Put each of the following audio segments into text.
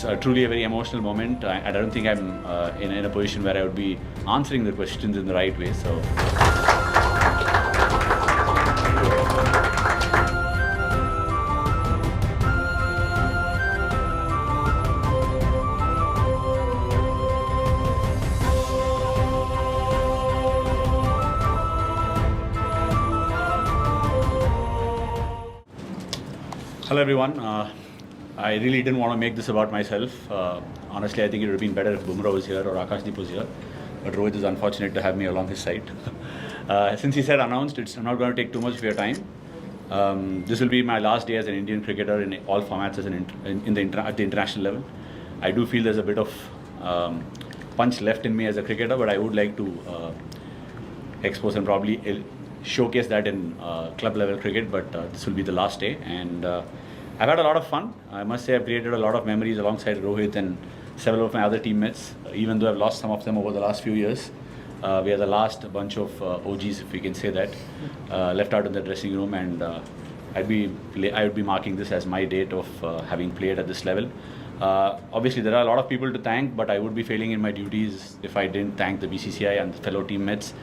It's truly a very emotional moment. I don't think I'm in a position where I would be answering the questions in the right way. So. Hello everyone. I really didn't want to make this about myself. Honestly, I think it would have been better if Bumrah was here or Akashdeep was here. But Rohit is unfortunate to have me along his side. Since he said announced, it's not going to take too much of your time. This will be my last day as an Indian cricketer in all formats at the international level. I do feel there's a bit of punch left in me as a cricketer, but I would like to expose and probably showcase that in club level cricket. But this will be the last day, and I've had a lot of fun. I must say I've created a lot of memories alongside Rohit and several of my other teammates, even though I've lost some of them over the last few years. We are the last bunch of OGs, if we can say that, left out in the dressing room, and I would be marking this as my date of having played at this level. Obviously, there are a lot of people to thank, but I would be failing in my duties if I didn't thank the BCCI and the fellow teammates.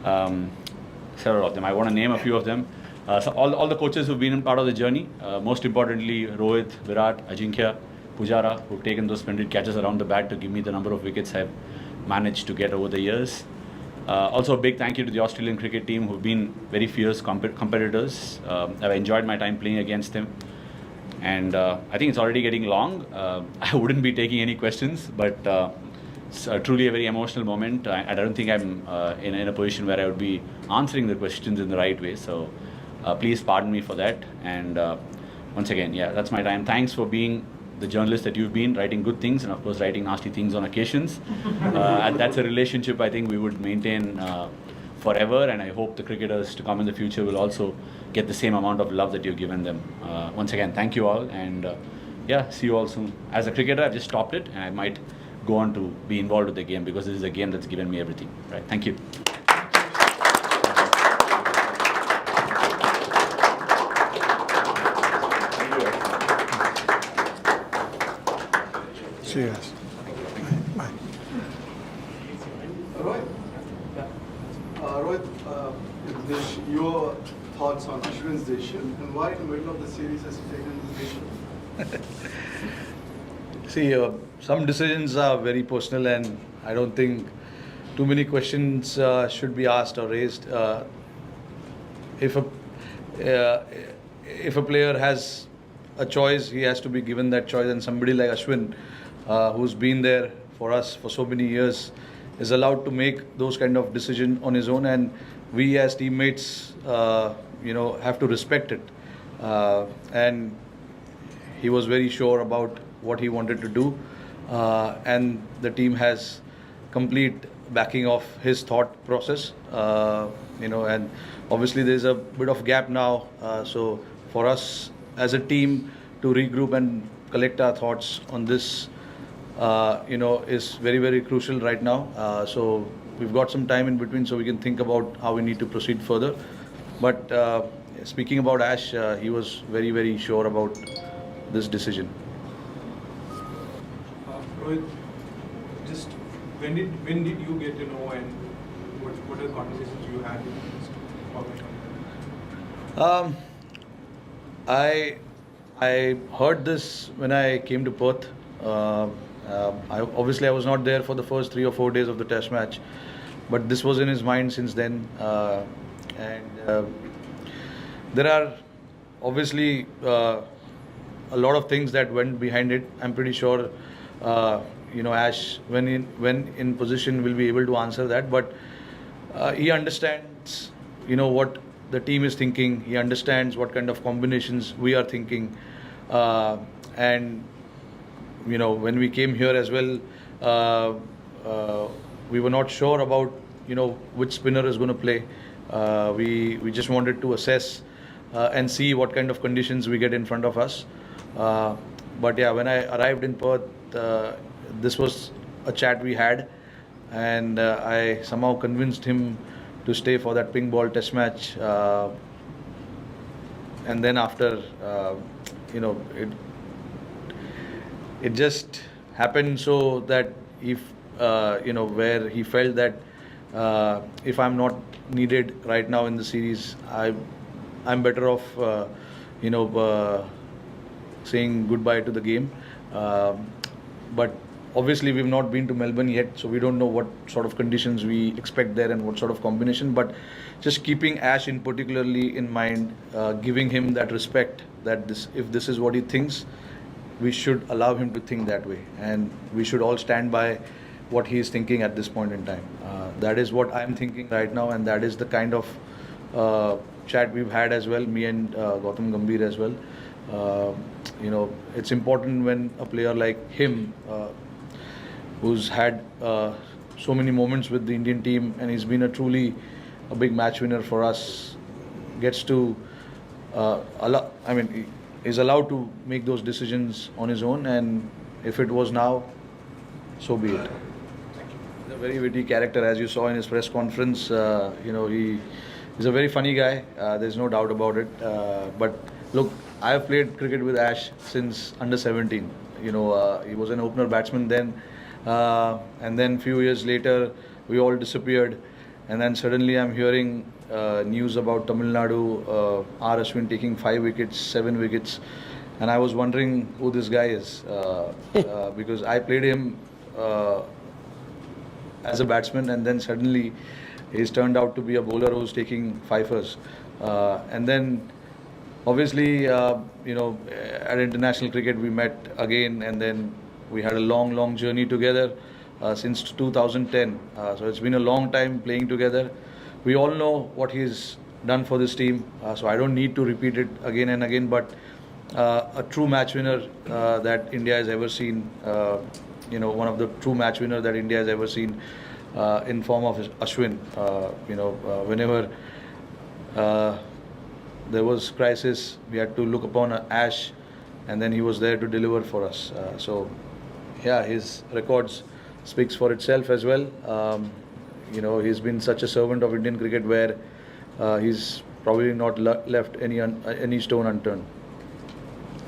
Several of them. I want to name a few of them. So all the coaches who've been part of the journey. Most importantly, Rohit, Virat, Ajinkya, Pujara, who've taken those splendid catches around the bat to give me the number of wickets I've managed to get over the years. Also a big thank you to the Australian cricket team, who've been very fierce competitors. I've enjoyed my time playing against them. And I think it's already getting long. I wouldn't be taking any questions, but it's truly a very emotional moment. I don't think I'm in a position where I would be answering the questions in the right way. So please pardon me for that. And once again, yeah, that's my time. Thanks for being the journalist that you've been, writing good things and of course writing nasty things on occasions. And that's a relationship I think we would maintain forever, and I hope the cricketers to come in the future will also get the same amount of love that you've given them. Once again, thank you all, and yeah, see you all soon. As a cricketer, I've just stopped it, and I might go on to be involved with the game because this is a game that's given me everything. Right? Thank you. Cheers. Bye. Rohit, your thoughts on Ashwin's decision and why in the middle of the series has he taken this decision? See, some decisions are very personal, and I don't think too many questions should be asked or raised. If a player has a choice, he has to be given that choice, and somebody like Ashwin, who's been there for us for so many years, is allowed to make those kind of decisions on his own, and we as teammates, have to respect it. And he was very sure about what he wanted to do, and the team has complete backing of his thought process. And obviously there's a bit of gap now, so for us as a team to regroup and collect our thoughts on this is very, very crucial right now. So we've got some time in between so we can think about how we need to proceed further. But speaking about Ash, he was very, very sure about this decision. Rohit, just when did you get to know, and what are the conversations you had with I heard this when I came to Perth. Obviously I was not there for the first 3 or 4 days of the test match, but this was in his mind since then. There are obviously a lot of things that went behind it. I'm pretty sure Ash, when in position, will be able to answer that. But he understands, what the team is thinking. He understands what kind of combinations we are thinking, and when we came here as well, we were not sure about which spinner is going to play. We just wanted to assess and see what kind of conditions we get in front of us. But yeah, when I arrived in Perth, this was a chat we had, and I somehow convinced him to stay for that pink ball test match. And then after, it just happened so that if where he felt that if I'm not needed right now in the series, I'm better off saying goodbye to the game. But obviously we've not been to Melbourne yet, so we don't know what sort of conditions we expect there and what sort of combination. But just keeping Ash in particularly in mind, giving him that respect that if this is what he thinks, we should allow him to think that way, and we should all stand by what he is thinking at this point in time. That is what I'm thinking right now, and that is the kind of chat we've had as well, me and Gautam Gambhir as well. It's important when a player like him, who's had so many moments with the Indian team and he's been a big match winner for us, gets to is allowed to make those decisions on his own, and if it was now, so be it. He's a very witty character, as you saw in his press conference. He's a very funny guy. There's no doubt about it. But look, I have played cricket with Ash since under 17. He was an opener batsman then, and then few years later, we all disappeared, and then suddenly I'm hearing news about Tamil Nadu, r.ashwin taking 5 wickets, 7 wickets, and I was wondering who this guy is, because I played him as a batsman, and then suddenly he's turned out to be a bowler who's taking fifers, and then obviously at international cricket we met again, and then we had a long journey together since 2010. So it's been a long time playing together. We all know what he's done for this team, so I don't need to repeat it again and again, but a true match winner that India has ever seen, one of the true match winners that India has ever seen in form of Ashwin. Whenever there was crisis, we had to look upon Ash, and then he was there to deliver for us. His records speaks for itself as well. He's been such a servant of Indian cricket where he's probably not left any stone unturned.